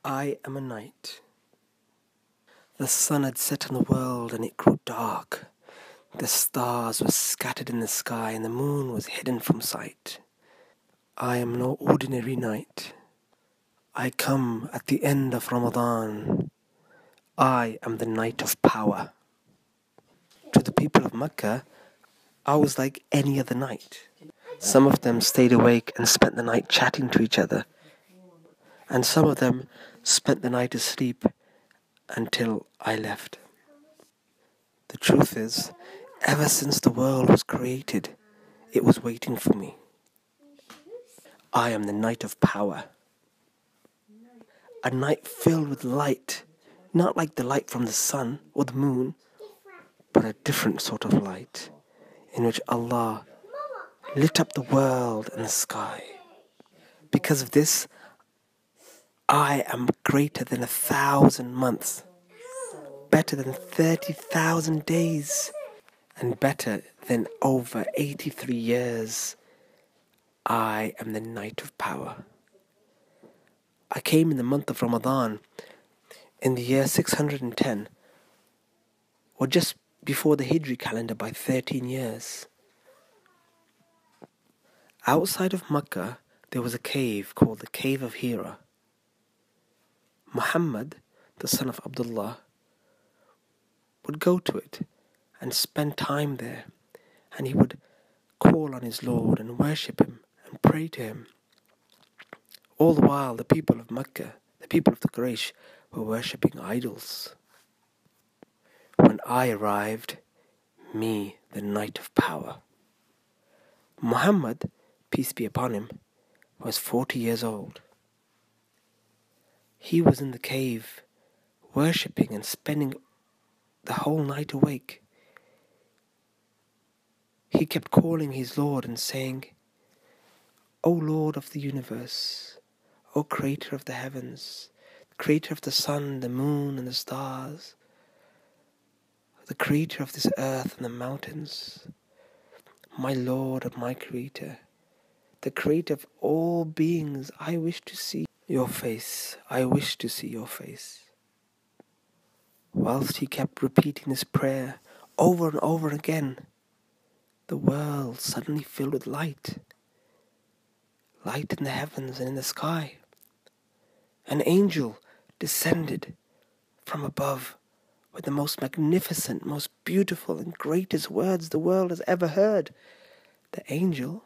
I am a night. The sun had set on the world and it grew dark. The stars were scattered in the sky and the moon was hidden from sight. I am no ordinary night. I come at the end of Ramadan. I am the night of power. To the people of Mecca, I was like any other night. Some of them stayed awake and spent the night chatting to each other, and some of them spent the night asleep until I left. The truth is, ever since the world was created, it was waiting for me. I am the night of power. A night filled with light, not like the light from the sun or the moon, but a different sort of light, in which Allah lit up the world and the sky. Because of this, I am greater than 1,000 months, better than 30,000 days, and better than over 83 years. I am the night of power. I came in the month of Ramadan in the year 610, or just before the Hijri calendar by 13 years. Outside of Mecca, there was a cave called the Cave of Hira. Muhammad, the son of Abdullah, would go to it and spend time there, and he would call on his Lord and worship him and pray to him. All the while, the people of Mecca, the people of the Quraysh, were worshipping idols. When I arrived, me, the night of power, Muhammad, peace be upon him, was 40 years old. He was in the cave, worshipping and spending the whole night awake. He kept calling his Lord and saying, O Lord of the universe, O Creator of the heavens, Creator of the sun, the moon and the stars, the Creator of this earth and the mountains, my Lord and my Creator, the Creator of all beings, I wish to see your face, I wish to see your face. Whilst he kept repeating this prayer over and over again, the world suddenly filled with light. Light in the heavens and in the sky. An angel descended from above with the most magnificent, most beautiful and greatest words the world has ever heard. The angel,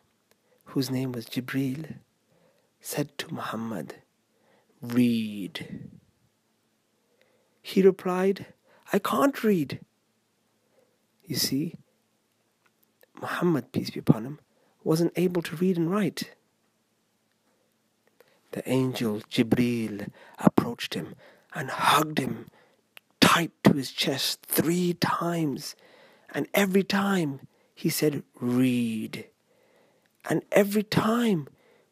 whose name was Jibreel, said to Muhammad, read. He replied, I can't read. You see, Muhammad, peace be upon him, wasn't able to read and write. The angel Jibreel approached him and hugged him tight to his chest 3 times. And every time he said, read. And every time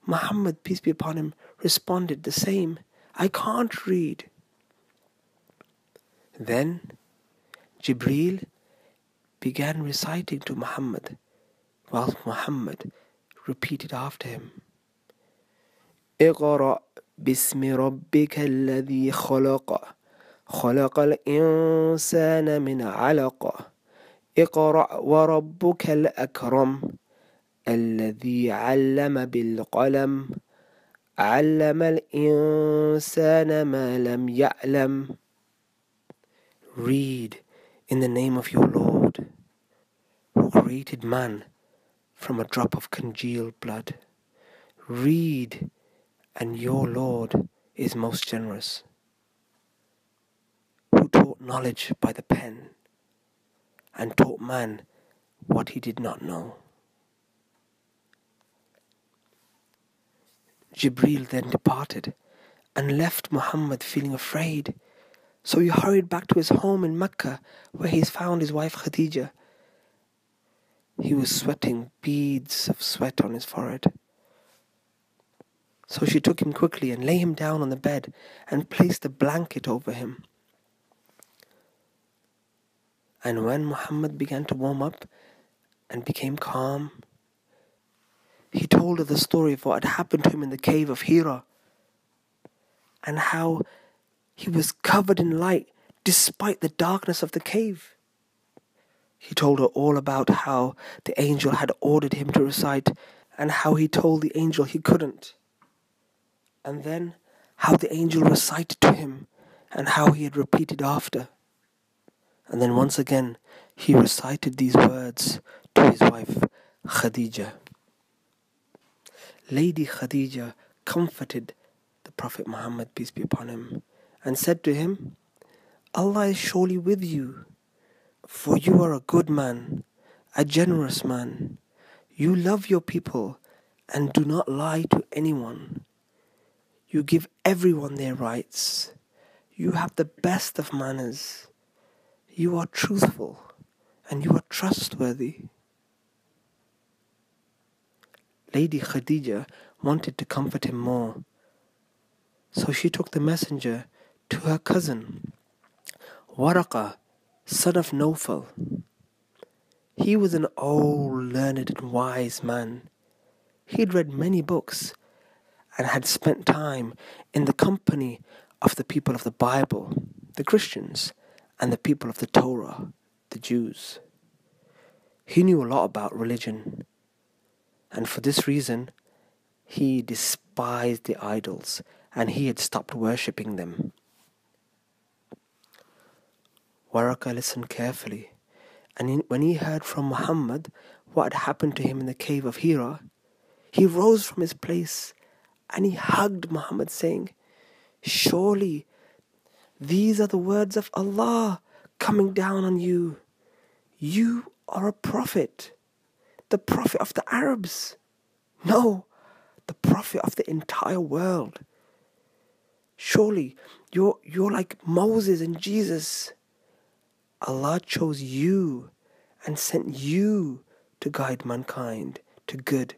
Muhammad, peace be upon him, responded the same, I can't read. Then Jibreel began reciting to Muhammad, while Muhammad repeated after him, اقرأ باسم ربك الذي خلق خلق الإنسان من علق اقرأ وربك الأكرم الذي علم بالقلم علم الإنسان ما لم يعلم. Read in the name of your Lord, who created man from a drop of congealed blood. Read, and your Lord is most generous, who taught knowledge by the pen and taught man what he did not know. Jibreel then departed and left Muhammad feeling afraid. So he hurried back to his home in Mecca, where he found his wife Khadija. He was sweating beads of sweat on his forehead. So she took him quickly and lay him down on the bed and placed a blanket over him. And when Muhammad began to warm up and became calm, he told her the story of what had happened to him in the cave of Hira. and how he was covered in light despite the darkness of the cave. He told her all about how the angel had ordered him to recite and how he told the angel he couldn't. And then how the angel recited to him and how he had repeated after. And then once again he recited these words to his wife Khadija. Lady Khadija comforted the Prophet Muhammad, peace be upon him, and said to him, Allah is surely with you, for you are a good man, a generous man. You love your people and do not lie to anyone. You give everyone their rights. You have the best of manners. You are truthful and you are trustworthy. Lady Khadija wanted to comfort him more, so she took the messenger to her cousin, Waraqa, son of Nawfal. He was an old, learned and wise man. He had read many books and had spent time in the company of the people of the Bible, the Christians, and the people of the Torah, the Jews. He knew a lot about religion, and for this reason, he despised the idols and he had stopped worshipping them. Waraka listened carefully, and when he heard from Muhammad what had happened to him in the cave of Hira, he rose from his place and he hugged Muhammad, saying, "Surely these are the words of Allah coming down on you. You are a prophet, the prophet of the Arabs. No, the prophet of the entire world. Surely you're like Moses and Jesus. Allah chose you and sent you to guide mankind to good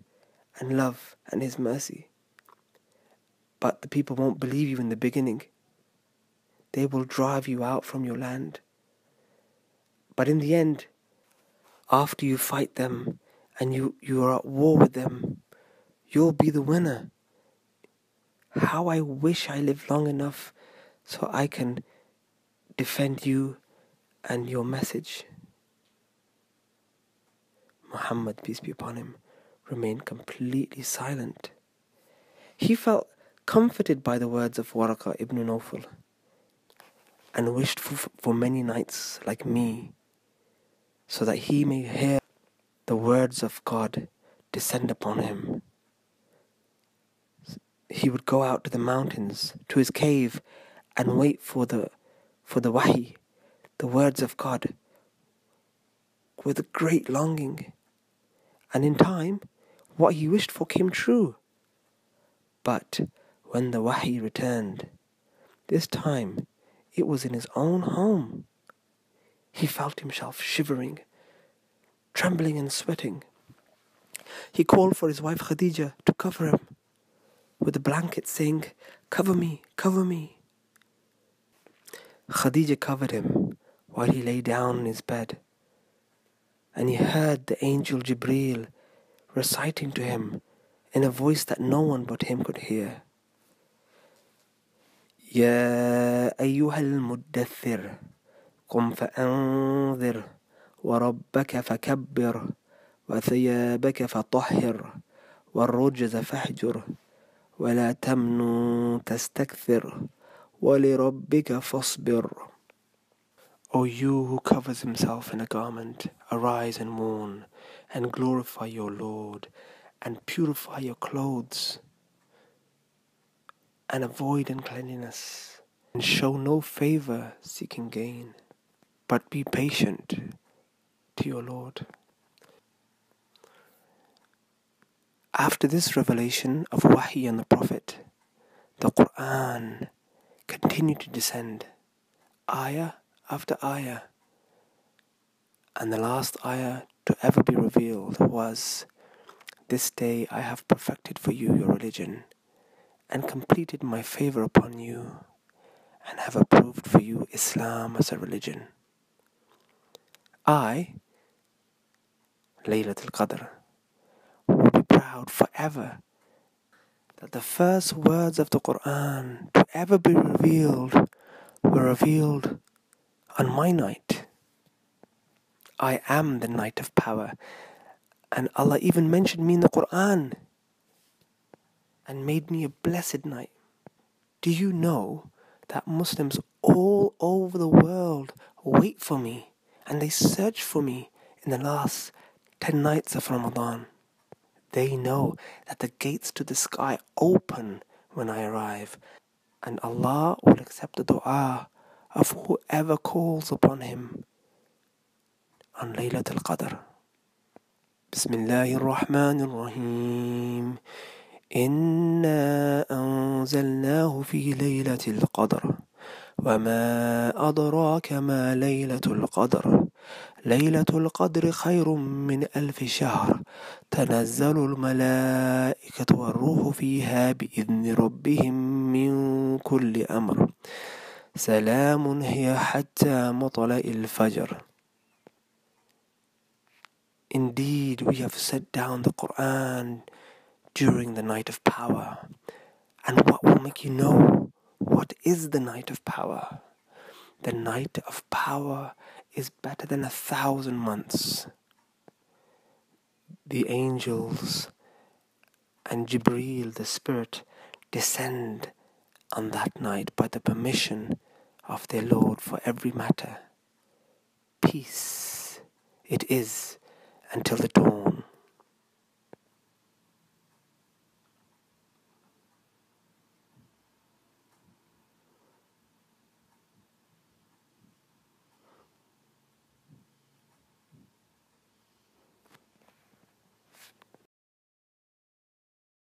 and love and His mercy. But the people won't believe you in the beginning. They will drive you out from your land. But in the end, after you fight them and you are at war with them, you'll be the winner. How I wish I lived long enough so I can defend you and your message." Muhammad, peace be upon him, remained completely silent. He felt comforted by the words of Waraqa ibn Nawfal and wished for many nights like me, so that he may hear the words of God descend upon him. He would go out to the mountains, to his cave, and wait for the wahi, the words of God, with a great longing. And in time, what he wished for came true. But when the wahi returned, this time it was in his own home, he felt himself shivering, trembling and sweating. He called for his wife Khadija to cover him with a blanket, saying, "Cover me, cover me." Khadija covered him while he lay down in his bed, and he heard the angel Jibreel reciting to him in a voice that no one but him could hear. يا أيها المدثر قم فأنذر وربك فكبر وثيابك فطهر والرجز فاهجر ولا تمنن تستكثر ولربك فاصبر. O you who covers himself in a garment, arise and mourn, and glorify your Lord, and purify your clothes, and avoid uncleanness, and show no favor seeking gain, but be patient to your Lord. After this revelation of Wahi and the Prophet, the Quran continued to descend, ayah after ayah, and the last ayah to ever be revealed was, "This day I have perfected for you your religion, and completed my favor upon you, and have approved for you Islam as a religion." I, Laylatul Qadr, will be proud forever that the first words of the Quran to ever be revealed were revealed on my night. I am the night of power. And Allah even mentioned me in the Quran and made me a blessed night. Do you know that Muslims all over the world wait for me and they search for me in the last 10 nights of Ramadan? They know that the gates to the sky open when I arrive, and Allah will accept the dua of whoever calls upon Him on Laylatul Qadr. Bismillahir Rahmanir Rahim. إنا أنزلناه في ليلة القدر وما أدراك ما ليلة القدر ليلة القدر خير من 1000 شهر تنزل الملائكة والروح فيها بإذن ربهم من كل أمر سلام هي حتى مطلع الفجر. Indeed, we have set down the Quran during the night of power. And what will make you know what is the night of power? The night of power is better than 1,000 months. The angels and Jibreel, the Spirit, descend on that night by the permission of their Lord for every matter. Peace it is until the dawn.